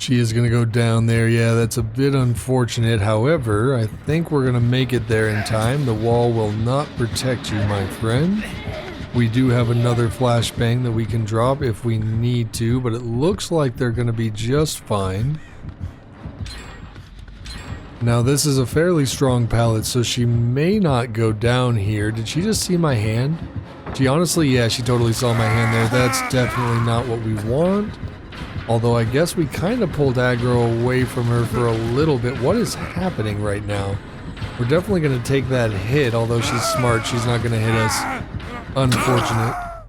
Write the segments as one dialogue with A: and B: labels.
A: She is going to go down there. Yeah, that's a bit unfortunate. However, I think we're going to make it there in time. The wall will not protect you, my friend. We do have another flashbang that we can drop if we need to, but it looks like they're going to be just fine. Now, this is a fairly strong pallet, so she may not go down here. Did she just see my hand? She honestly, yeah, she totally saw my hand there. That's definitely not what we want. Although I guess we kind of pulled aggro away from her for a little bit. What is happening right now? We're definitely going to take that hit, although she's smart. She's not going to hit us. Unfortunate.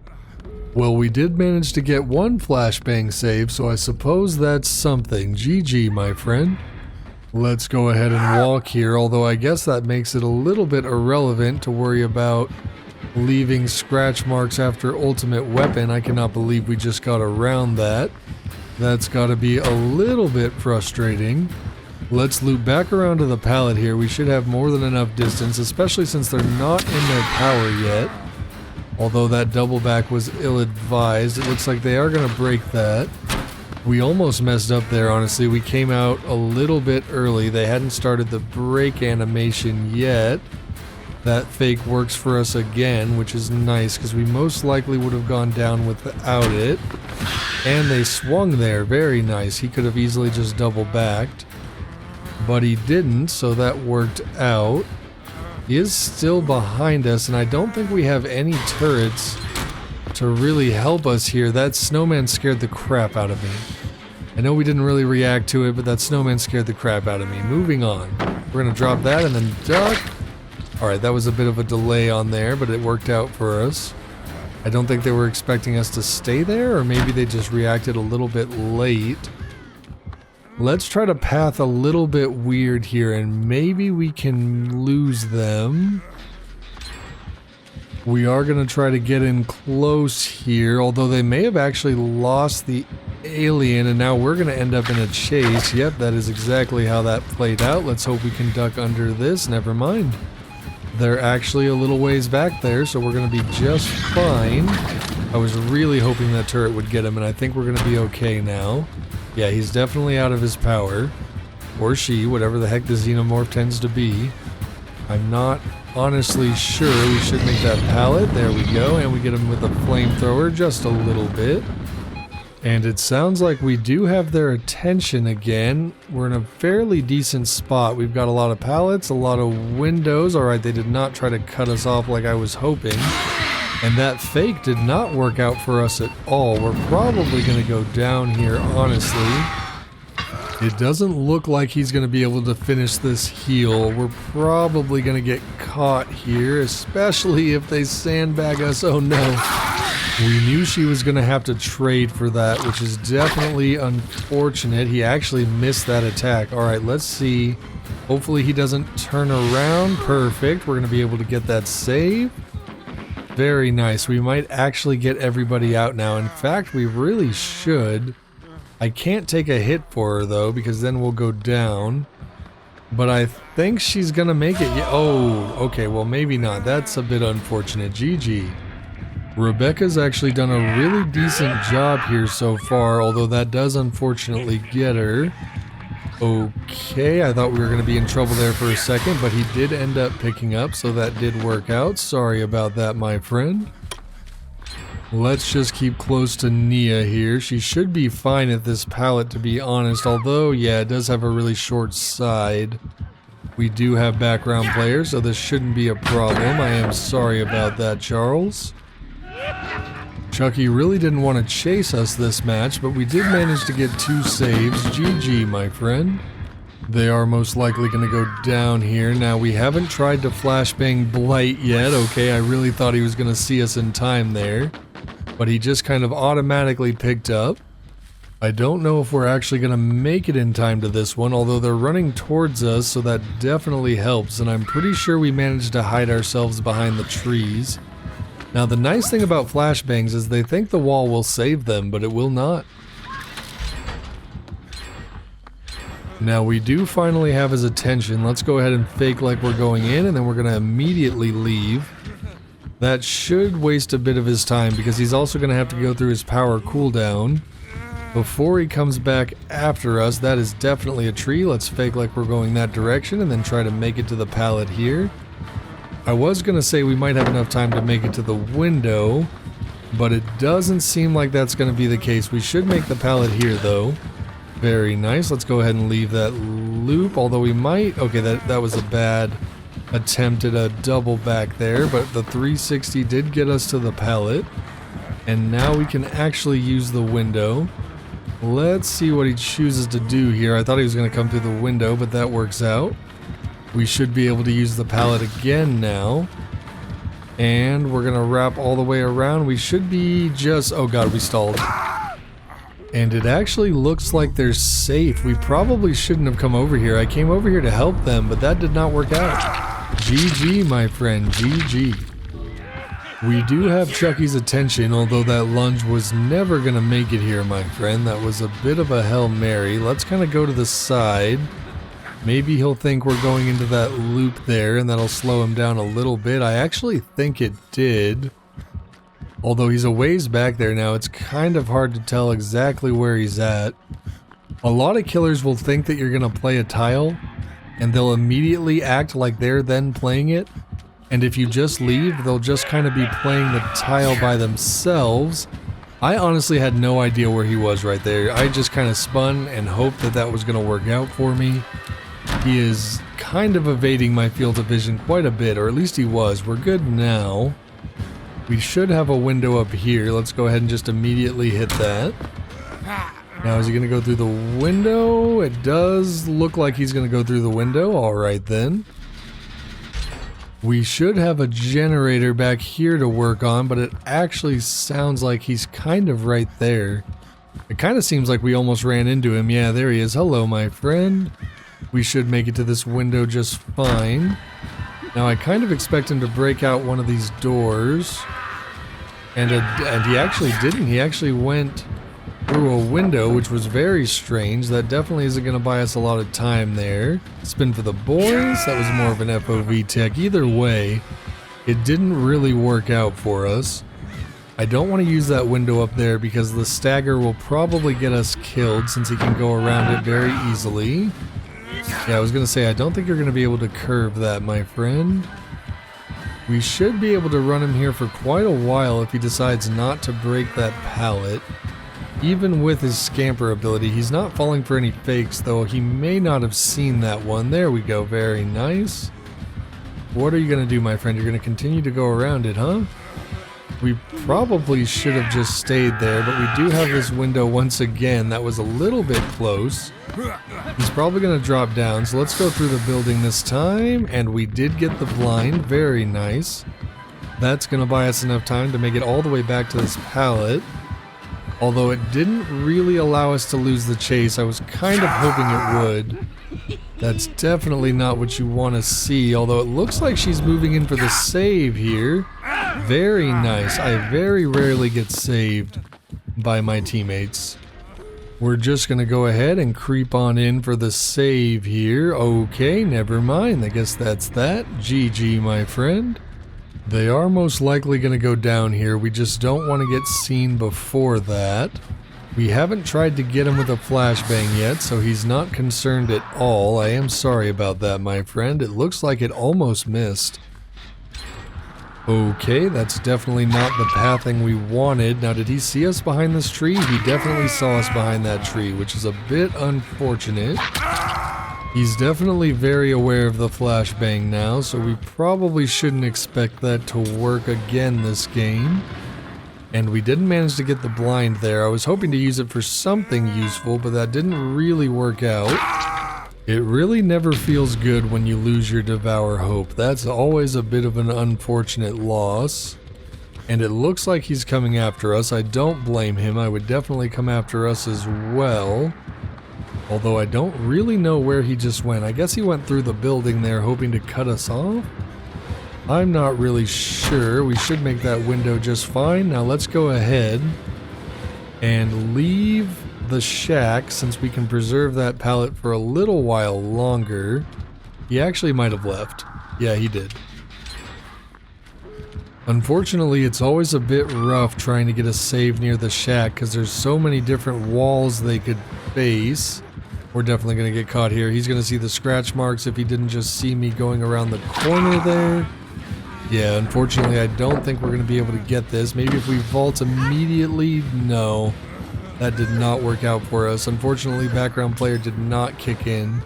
A: Well, we did manage to get one flashbang save, so I suppose that's something. GG, my friend. Let's go ahead and walk here, although I guess that makes it a little bit irrelevant to worry about leaving scratch marks after ultimate weapon. I cannot believe we just got around that. That's got to be a little bit frustrating. Let's loop back around to the pallet here. We should have more than enough distance, especially since they're not in their power yet. Although that double back was ill-advised. It looks like they are going to break that. We almost messed up there, honestly. We came out a little bit early. They hadn't started the break animation yet. That fake works for us again, which is nice because we most likely would have gone down without it. And they swung there. Very nice. He could have easily just double backed. But he didn't, so that worked out. He is still behind us, and I don't think we have any turrets to really help us here. That snowman scared the crap out of me. I know we didn't really react to it, but that snowman scared the crap out of me. Moving on. We're going to drop that and then duck. Alright, that was a bit of a delay on there, but it worked out for us. I don't think they were expecting us to stay there, or maybe they just reacted a little bit late. Let's try to path a little bit weird here, and maybe we can lose them. We are going to try to get in close here, although they may have actually lost the alien, and now we're going to end up in a chase. Yep, that is exactly how that played out. Let's hope we can duck under this. Never mind. They're actually a little ways back there, so we're going to be just fine. I was really hoping that turret would get him, and I think we're going to be okay now. Yeah, he's definitely out of his power. Or she, whatever the heck the xenomorph tends to be. I'm not honestly sure. We should make that pallet. There we go. And we get him with a flamethrower just a little bit. And it sounds like we do have their attention again. We're in a fairly decent spot. We've got a lot of pallets, a lot of windows. Alright, they did not try to cut us off like I was hoping. And that fake did not work out for us at all. We're probably going to go down here, honestly. It doesn't look like he's going to be able to finish this heal. We're probably going to get caught here, especially if they sandbag us. Oh no. We knew she was going to have to trade for that, which is definitely unfortunate. He actually missed that attack. Alright, let's see. Hopefully he doesn't turn around. Perfect. We're going to be able to get that save. Very nice. We might actually get everybody out now. In fact, we really should. I can't take a hit for her, though, because then we'll go down. But I think she's going to make it. Oh, okay. Well, maybe not. That's a bit unfortunate. GG. Rebecca's actually done a really decent job here so far, although that does unfortunately get her. Okay, I thought we were going to be in trouble there for a second, but he did end up picking up, so that did work out. Sorry about that, my friend. Let's just keep close to Nia here. She should be fine at this pallet, to be honest, although, yeah, it does have a really short side. We do have background players, so this shouldn't be a problem. I am sorry about that, Charles. Chucky really didn't want to chase us this match, but we did manage to get 2 saves. GG, my friend. They are most likely going to go down here. Now, we haven't tried to flashbang Blight yet. Okay, I really thought he was going to see us in time there, but he just kind of automatically picked up. I don't know if we're actually going to make it in time to this one, although they're running towards us, so that definitely helps, and I'm pretty sure we managed to hide ourselves behind the trees. Now, the nice thing about flashbangs is they think the wall will save them, but it will not. Now, we do finally have his attention. Let's go ahead and fake like we're going in, and then we're going to immediately leave. That should waste a bit of his time, because he's also going to have to go through his power cooldown. before he comes back after us. That is definitely a tree. Let's fake like we're going that direction and then try to make it to the pallet here. I was gonna say we might have enough time to make it to the window, but it doesn't seem like that's gonna be the case. We should make the pallet here though. Very nice. Let's go ahead and leave that loop, although we might... Okay, that was a bad attempt at a double back there, but the 360 did get us to the pallet. And now we can actually use the window. Let's see what he chooses to do here. I thought he was going to come through the window, but that works out. We should be able to use the pallet again now. And we're going to wrap all the way around. We should be just... Oh god, we stalled. And it actually looks like they're safe. We probably shouldn't have come over here. I came over here to help them, but that did not work out. GG, my friend, GG. We do have Chucky's attention, although that lunge was never going to make it here, my friend. That was a bit of a Hail Mary. Let's kind of go to the side. Maybe he'll think we're going into that loop there, and that'll slow him down a little bit. I actually think it did. Although he's a ways back there now, it's kind of hard to tell exactly where he's at. A lot of killers will think that you're going to play a tile, and they'll immediately act like they're then playing it. And if you just leave, they'll just kind of be playing the tile by themselves. I honestly had no idea where he was right there. I just kind of spun and hoped that that was going to work out for me. He is kind of evading my field of vision quite a bit, or at least he was. We're good now. We should have a window up here. Let's go ahead and just immediately hit that. Now, is he going to go through the window? It does look like he's going to go through the window. All right, then. We should have a generator back here to work on, but it actually sounds like he's kind of right there. It kind of seems like we almost ran into him. Yeah, there he is. Hello, my friend. We should make it to this window just fine. Now, I kind of expect him to break out one of these doors. And he actually didn't. He actually went through a window, which was very strange. That definitely isn't going to buy us a lot of time there. Spin for the boys. That was more of an FOV tech. Either way, it didn't really work out for us. I don't want to use that window up there because the stagger will probably get us killed since he can go around it very easily. Yeah, I was going to say, I don't think you're going to be able to curve that, my friend. We should be able to run him here for quite a while if he decides not to break that pallet. Even with his scamper ability, he's not falling for any fakes, though he may not have seen that one. There we go, very nice. What are you going to do, my friend? You're going to continue to go around it, huh? We probably should have just stayed there, but we do have this window once again. That was a little bit close. He's probably going to drop down, so let's go through the building this time. And we did get the blind. Very nice. That's going to buy us enough time to make it all the way back to this pallet. Although it didn't really allow us to lose the chase. I was kind of hoping it would. That's definitely not what you want to see, although it looks like she's moving in for the save here. Very nice. I very rarely get saved by my teammates. We're just going to go ahead and creep on in for the save here. Okay, never mind. I guess that's that. GG, my friend. They are most likely going to go down here. We just don't want to get seen before that. We haven't tried to get him with a flashbang yet, so he's not concerned at all. I am sorry about that, my friend. It looks like it almost missed. Okay, that's definitely not the pathing we wanted. Now, did he see us behind this tree? He definitely saw us behind that tree, which is a bit unfortunate. He's definitely very aware of the flashbang now, so we probably shouldn't expect that to work again this game. And we didn't manage to get the blind there. I was hoping to use it for something useful, but that didn't really work out. It really never feels good when you lose your Devour Hope. That's always a bit of an unfortunate loss. And it looks like he's coming after us. I don't blame him. I would definitely come after us as well. Although I don't really know where he just went. I guess he went through the building there hoping to cut us off. I'm not really sure. We should make that window just fine. Now let's go ahead and leave the shack since we can preserve that pallet for a little while longer. He actually might have left. Yeah, he did. Unfortunately, it's always a bit rough trying to get a save near the shack because there's so many different walls they could face. We're definitely going to get caught here. He's going to see the scratch marks if he didn't just see me going around the corner there. Yeah, unfortunately, I don't think we're going to be able to get this. Maybe if we vault immediately, no. That did not work out for us. Unfortunately, background player did not kick in.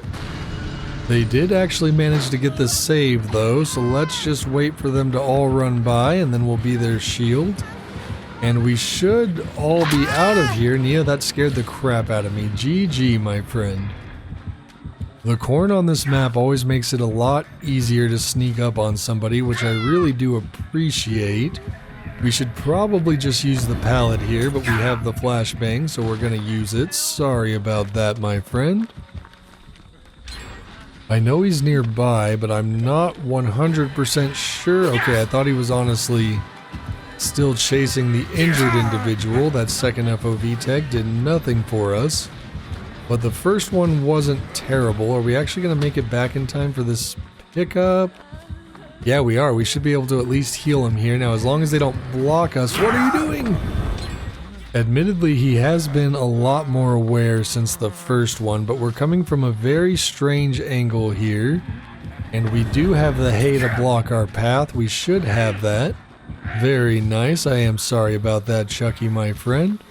A: They did actually manage to get the save though, so let's just wait for them to all run by and then we'll be their shield. And we should all be out of here. Nia, that scared the crap out of me. GG, my friend. The corn on this map always makes it a lot easier to sneak up on somebody, which I really do appreciate. We should probably just use the pallet here, but we have the flashbang, so we're going to use it. Sorry about that, my friend. I know he's nearby, but I'm not 100% sure. Okay, I thought he was honestly still chasing the injured individual. That second FOV tag did nothing for us. But the first one wasn't terrible. Are we actually going to make it back in time for this pickup? Yeah, we are. We should be able to at least heal him here. Now, as long as they don't block us. What are you doing? Admittedly, he has been a lot more aware since the first one, but we're coming from a very strange angle here. And we do have the hay to block our path. We should have that. Very nice. I am sorry about that, Chucky, my friend.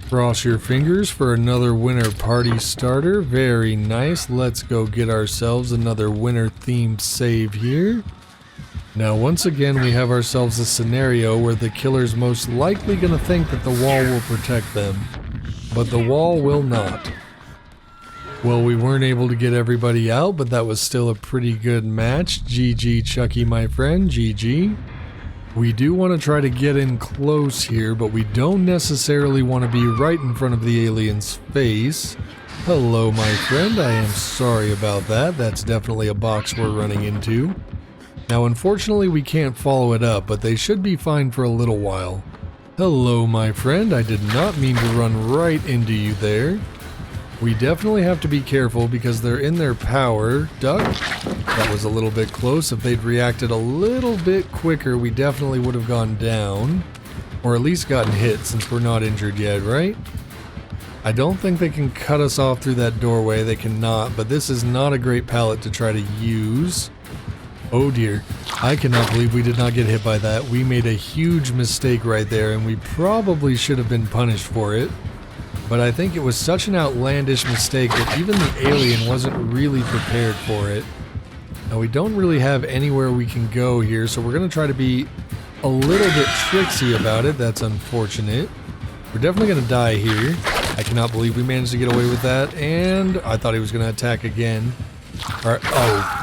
A: Cross your fingers for another winter party starter. Very nice. Let's go get ourselves another winter themed save here. Now once again we have ourselves a scenario where the killer's most likely going to think that the wall will protect them, but the wall will not. Well, we weren't able to get everybody out, but that was still a pretty good match. GG, Chucky, my friend. GG. We do want to try to get in close here, but we don't necessarily want to be right in front of the alien's face. Hello, my friend. I am sorry about that. That's definitely a box we're running into. Now, unfortunately, we can't follow it up, but they should be fine for a little while. Hello, my friend. I did not mean to run right into you there. We definitely have to be careful because they're in their power. Duck. That was a little bit close. If they'd reacted a little bit quicker, we definitely would have gone down. Or at least gotten hit since we're not injured yet, right? I don't think they can cut us off through that doorway. They cannot, but this is not a great pallet to try to use. Oh dear, I cannot believe we did not get hit by that. We made a huge mistake right there and we probably should have been punished for it. But I think it was such an outlandish mistake that even the alien wasn't really prepared for it. Now we don't really have anywhere we can go here, so we're going to try to be a little bit tricksy about it. That's unfortunate. We're definitely going to die here. I cannot believe we managed to get away with that, and I thought he was going to attack again. Alright, oh.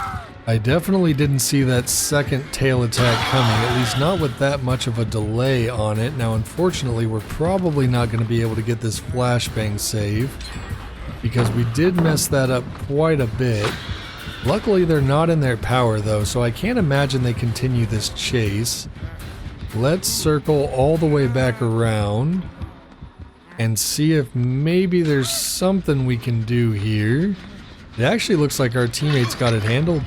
A: I definitely didn't see that second tail attack coming, at least not with that much of a delay on it. Now, unfortunately, we're probably not going to be able to get this Flashbang Save because we did mess that up quite a bit. Luckily, they're not in their power, though, so I can't imagine they continue this chase. Let's circle all the way back around and see if maybe there's something we can do here. It actually looks like our teammates got it handled.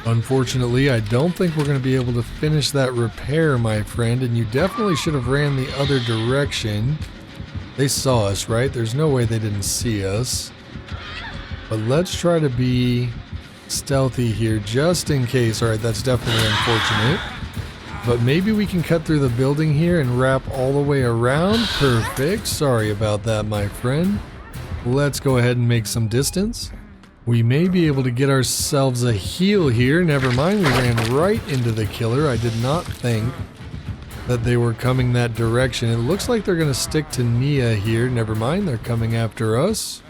A: Unfortunately, I don't think we're going to be able to finish that repair, my friend, and you definitely should have ran the other direction. They saw us, right? There's no way they didn't see us. But let's try to be stealthy here, just in case. Alright, that's definitely unfortunate. But maybe we can cut through the building here and wrap all the way around. Perfect. Sorry about that, my friend. Let's go ahead and make some distance. We may be able to get ourselves a heal here. Never mind, we ran right into the killer. I did not think that they were coming that direction. It looks like they're going to stick to Nia here. Never mind, they're coming after us.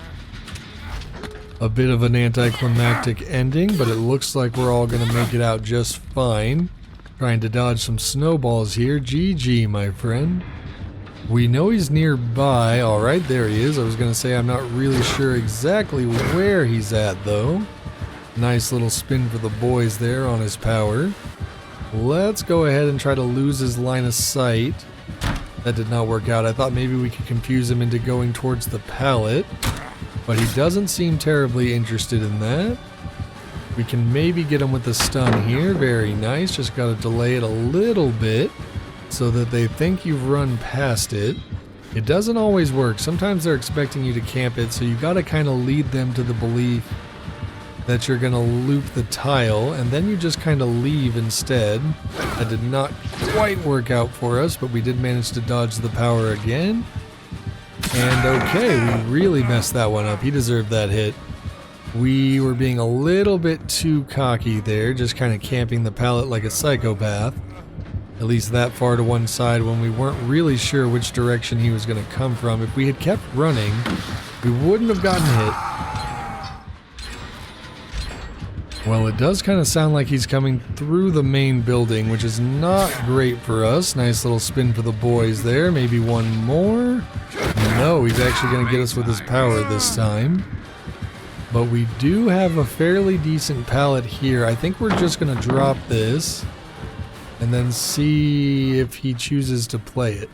A: A bit of an anticlimactic ending, but it looks like we're all going to make it out just fine. Trying to dodge some snowballs here. GG, my friend. We know he's nearby. Alright, there he is. I was going to say I'm not really sure exactly where he's at, though. Nice little spin for the boys there on his power. Let's go ahead and try to lose his line of sight. That did not work out. I thought maybe we could confuse him into going towards the pallet, but he doesn't seem terribly interested in that. We can maybe get him with the stun here. Very nice. Just got to delay it a little bit so that they think you've run past it. It doesn't always work. Sometimes they're expecting you to camp it, so you got to kind of lead them to the belief that you're going to loop the tile, and then you just kind of leave instead. That did not quite work out for us, but we did manage to dodge the power again. And okay, we really messed that one up. He deserved that hit. We were being a little bit too cocky there, just kind of camping the pallet like a psychopath. At least that far to one side when we weren't really sure which direction he was going to come from. If we had kept running, we wouldn't have gotten hit. Well, it does kind of sound like he's coming through the main building, which is not great for us. Nice little spin for the boys there. Maybe one more. No, he's actually going to get us with his power this time. But we do have a fairly decent pallet here. I think we're just going to drop this and then see if he chooses to play it.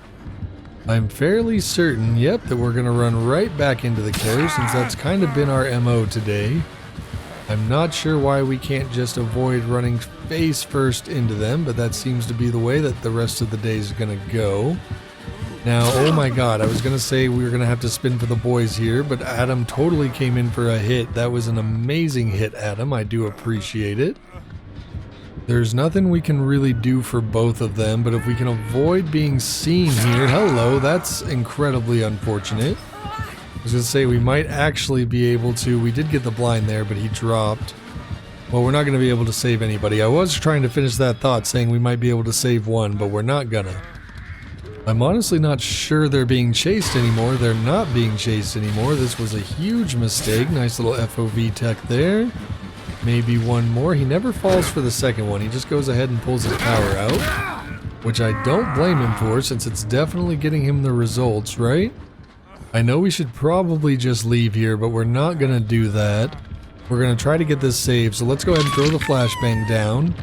A: I'm fairly certain, yep, that we're going to run right back into the killer since that's kind of been our MO today. I'm not sure why we can't just avoid running face first into them, but that seems to be the way that the rest of the day is going to go. Now, oh my god, I was going to say we were going to have to spin for the boys here, but Adam totally came in for a hit. That was an amazing hit, Adam. I do appreciate it. There's nothing we can really do for both of them, but if we can avoid being seen here, hello, that's incredibly unfortunate. I was going to say we might actually be able to, we did get the blind there, but he dropped. Well, we're not going to be able to save anybody. I was trying to finish that thought saying we might be able to save one, but we're not gonna. I'm honestly not sure they're being chased anymore. They're not being chased anymore. This was a huge mistake. Nice little FOV tech there. Maybe one more. He never falls for the second one. He just goes ahead and pulls his power out, which I don't blame him for since it's definitely getting him the results, right? I know we should probably just leave here, but we're not going to do that. We're going to try to get this saved, so let's go ahead and throw the flashbang down.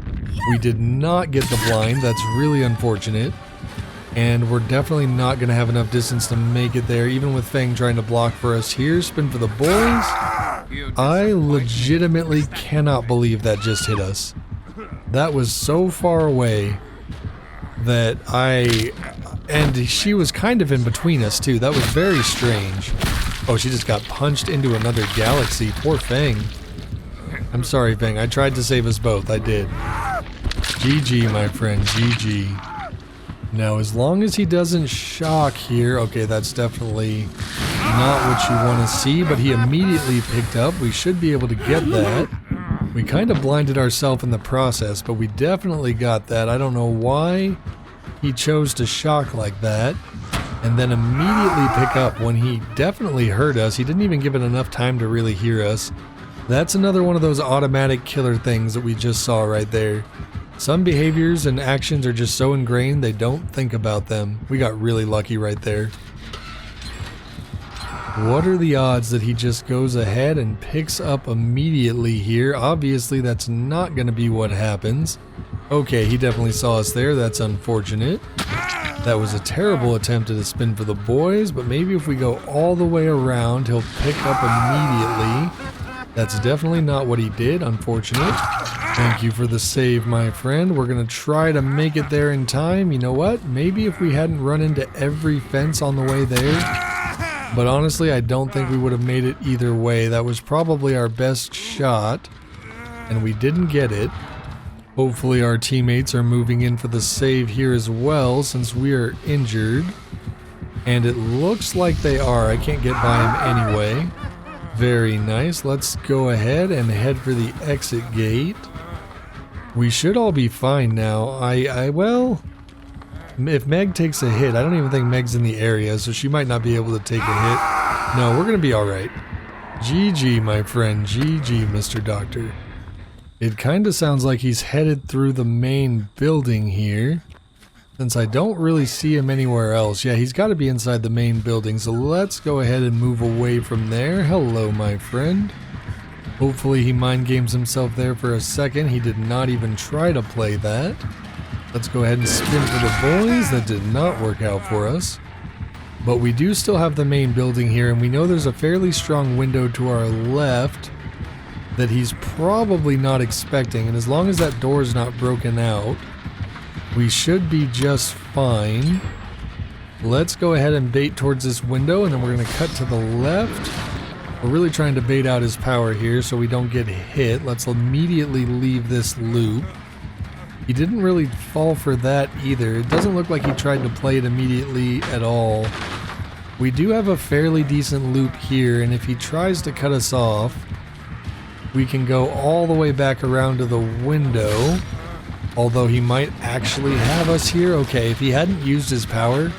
A: We did not get the blind. That's really unfortunate. And we're definitely not going to have enough distance to make it there, even with Fang trying to block for us here. Spin for the boys. I legitimately cannot believe that just hit us. That was so far away that and she was kind of in between us too. That was very strange. Oh, she just got punched into another galaxy. Poor Fang. I'm sorry, Fang. I tried to save us both. I did. GG, my friend. GG. Now, as long as he doesn't shock here, okay, that's definitely not what you want to see, but he immediately picked up. We should be able to get that. We kind of blinded ourselves in the process, but we definitely got that. I don't know why he chose to shock like that and then immediately pick up when he definitely heard us. He didn't even give it enough time to really hear us. That's another one of those automatic killer things that we just saw right there. Some behaviors and actions are just so ingrained they don't think about them. We got really lucky right there. What are the odds that he just goes ahead and picks up immediately here? Obviously that's not going to be what happens. Okay, he definitely saw us there. That's unfortunate. That was a terrible attempt at a spin for the boys, but maybe if we go all the way around, he'll pick up immediately. That's definitely not what he did, unfortunate. Thank you for the save, my friend. We're going to try to make it there in time. You know what? Maybe if we hadn't run into every fence on the way there. But honestly, I don't think we would have made it either way. That was probably our best shot, and we didn't get it. Hopefully our teammates are moving in for the save here as well, since we are injured. And it looks like they are. I can't get by him anyway. Very nice. Let's go ahead and head for the exit gate. We should all be fine now. Well, if Meg takes a hit, I don't even think Meg's in the area, so she might not be able to take a hit. No, we're going to be alright. GG, my friend. GG, Mr. Doctor. It kind of sounds like he's headed through the main building here, since I don't really see him anywhere else. Yeah, he's got to be inside the main building, so let's go ahead and move away from there. Hello, my friend. Hopefully he mind games himself there for a second. He did not even try to play that. Let's go ahead and spin for the boys. That did not work out for us. But we do still have the main building here, and we know there's a fairly strong window to our left. that he's probably not expecting, and as long as that door is not broken out, we should be just fine. Let's go ahead and bait towards this window, and then we're going to cut to the left. We're really trying to bait out his power here so we don't get hit. Let's immediately leave this loop. He didn't really fall for that either. It doesn't look like he tried to play it immediately at all. We do have a fairly decent loop here, and if he tries to cut us off, we can go all the way back around to the window. Although he might actually have us here. Okay, if he hadn't used his power,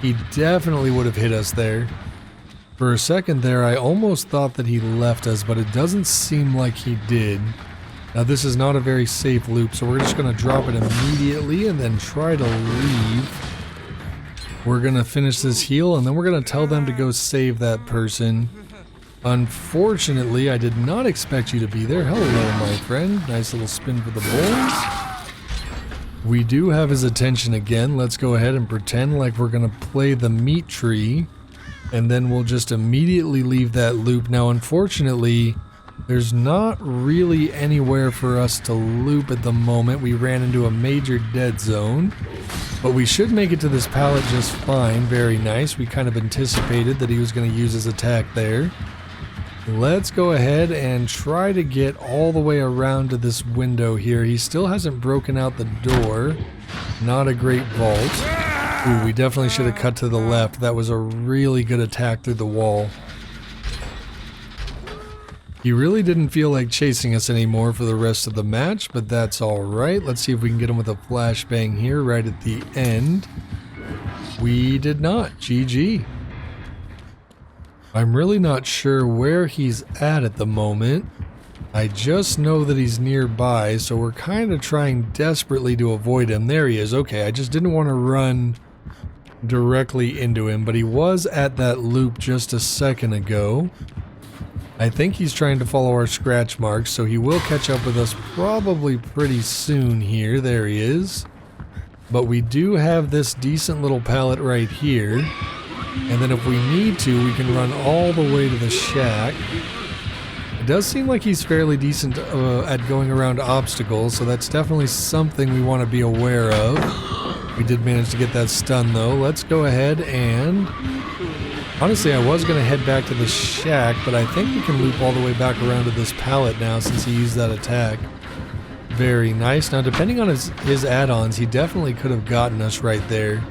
A: he definitely would have hit us there. For a second there, I almost thought that he left us, but it doesn't seem like he did. Now this is not a very safe loop, so we're just going to drop it immediately and then try to leave. We're going to finish this heal, and then we're going to tell them to go save that person. Unfortunately, I did not expect you to be there. Hello, my friend. Nice little spin for the boys. We do have his attention again. Let's go ahead and pretend like we're going to play the meat tree, and then we'll just immediately leave that loop. Now, unfortunately, there's not really anywhere for us to loop at the moment. We ran into a major dead zone, but we should make it to this pallet just fine. Very nice. We kind of anticipated that he was going to use his attack there. Let's go ahead and try to get all the way around to this window here. He still hasn't broken out the door. Not a great vault. Ooh, we definitely should have cut to the left. That was a really good attack through the wall. He really didn't feel like chasing us anymore for the rest of the match, but that's alright. Let's see if we can get him with a flashbang here right at the end. We did not. GG. I'm really not sure where he's at the moment. I just know that he's nearby, so we're kind of trying desperately to avoid him. There he is. Okay, I just didn't want to run directly into him, but he was at that loop just a second ago. I think he's trying to follow our scratch marks, so he will catch up with us probably pretty soon here. There he is. But we do have this decent little pallet right here. And then if we need to, we can run all the way to the shack. It does seem like he's fairly decent at going around obstacles, so that's definitely something we want to be aware of. We did manage to get that stun though. Let's go ahead and... Honestly, I was going to head back to the shack, but I think we can loop all the way back around to this pallet now since he used that attack. Very nice. Now, depending on his add-ons, he definitely could have gotten us right there.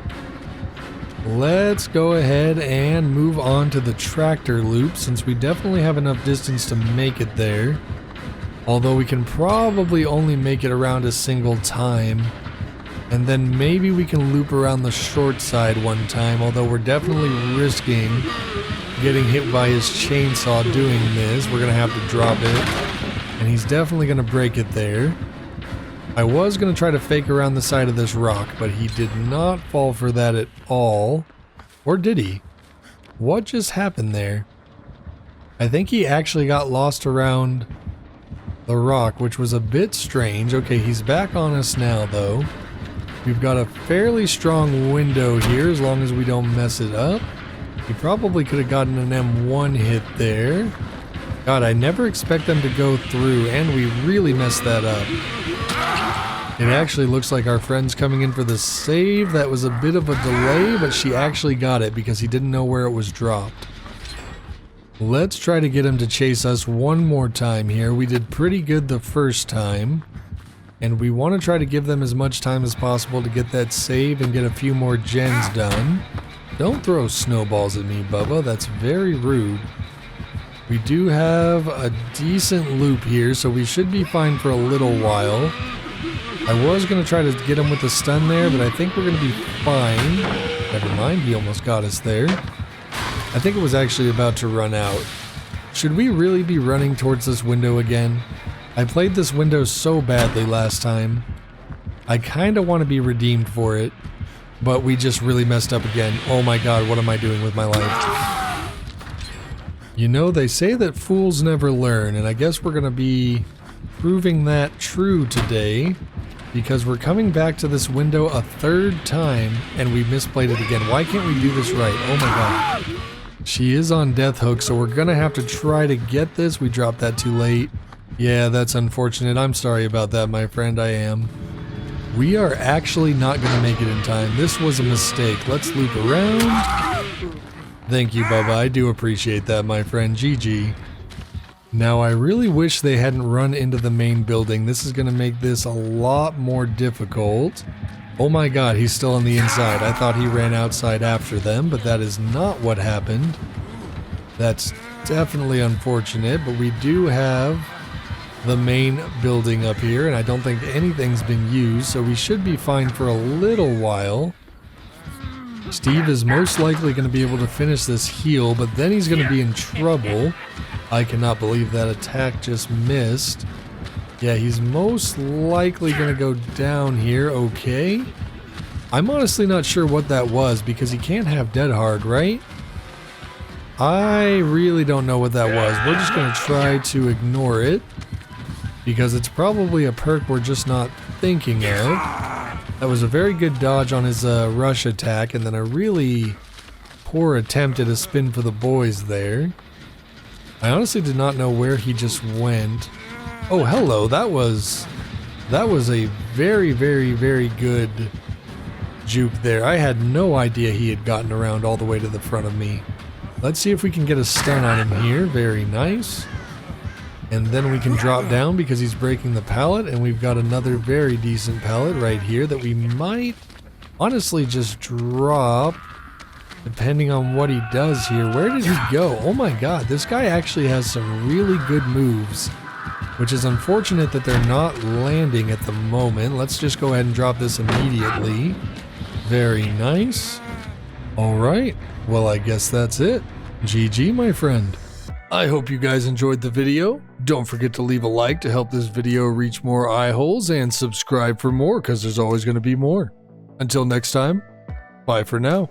A: Let's go ahead and move on to the tractor loop since we definitely have enough distance to make it there. Although we can probably only make it around a single time. And then maybe we can loop around the short side one time, although we're definitely risking getting hit by his chainsaw doing this. We're going to have to drop it. And he's definitely going to break it there. I was going to try to fake around the side of this rock, but he did not fall for that at all. Or did he? What just happened there? I think he actually got lost around the rock, which was a bit strange. Okay, he's back on us now, though. We've got a fairly strong window here, as long as we don't mess it up. He probably could have gotten an M1 hit there. God, I never expect them to go through, and we really messed that up. It actually looks like our friend's coming in for the save. That was a bit of a delay, but she actually got it because he didn't know where it was dropped. Let's try to get him to chase us one more time here. We did pretty good the first time. And we want to try to give them as much time as possible to get that save and get a few more gens done. Don't throw snowballs at me, Bubba. That's very rude. We do have a decent loop here, so we should be fine for a little while. I was going to try to get him with the stun there, but I think we're going to be fine. Never mind, he almost got us there. I think it was actually about to run out. Should we really be running towards this window again? I played this window so badly last time. I kind of want to be redeemed for it, but we just really messed up again. Oh my god, what am I doing with my life? You know, they say that fools never learn, and I guess we're going to be proving that true today, because we're coming back to this window a third time, and we misplayed it again. Why can't we do this right? Oh my god. She is on death hook, so we're gonna have to try to get this. We dropped that too late. Yeah, that's unfortunate. I'm sorry about that, my friend. I am. We are actually not gonna make it in time. This was a mistake. Let's loop around. Thank you, Bubba. I do appreciate that, my friend. GG. Now, I really wish they hadn't run into the main building. This is gonna make this a lot more difficult. Oh my god, he's still on the inside. I thought he ran outside after them, but that is not what happened. That's definitely unfortunate, but we do have the main building up here, and I don't think anything's been used, so we should be fine for a little while. Steve is most likely going to be able to finish this heal, but then he's going to be in trouble. I cannot believe that attack just missed. Yeah, he's most likely going to go down here. Okay. I'm honestly not sure what that was, because he can't have dead hard, right? I really don't know what that was. We're just going to try to ignore it, because it's probably a perk we're just not thinking of. That was a very good dodge on his rush attack, and then a really poor attempt at a spin for the boys there. I honestly did not know where he just went. Oh, hello. That was a very, very, very good juke there. I had no idea he had gotten around all the way to the front of me. Let's see if we can get a stun on him here. Very nice. And then we can drop down because he's breaking the pallet, and we've got another very decent pallet right here that we might honestly just drop depending on what he does here. Where did he go? Oh my god, this guy actually has some really good moves, which is unfortunate that they're not landing at the moment. Let's just go ahead and drop this immediately. Very nice. Alright, well I guess that's it. GG, my friend. I hope you guys enjoyed the video. Don't forget to leave a like to help this video reach more eye holes, and subscribe for more, because there's always going to be more. Until next time, bye for now.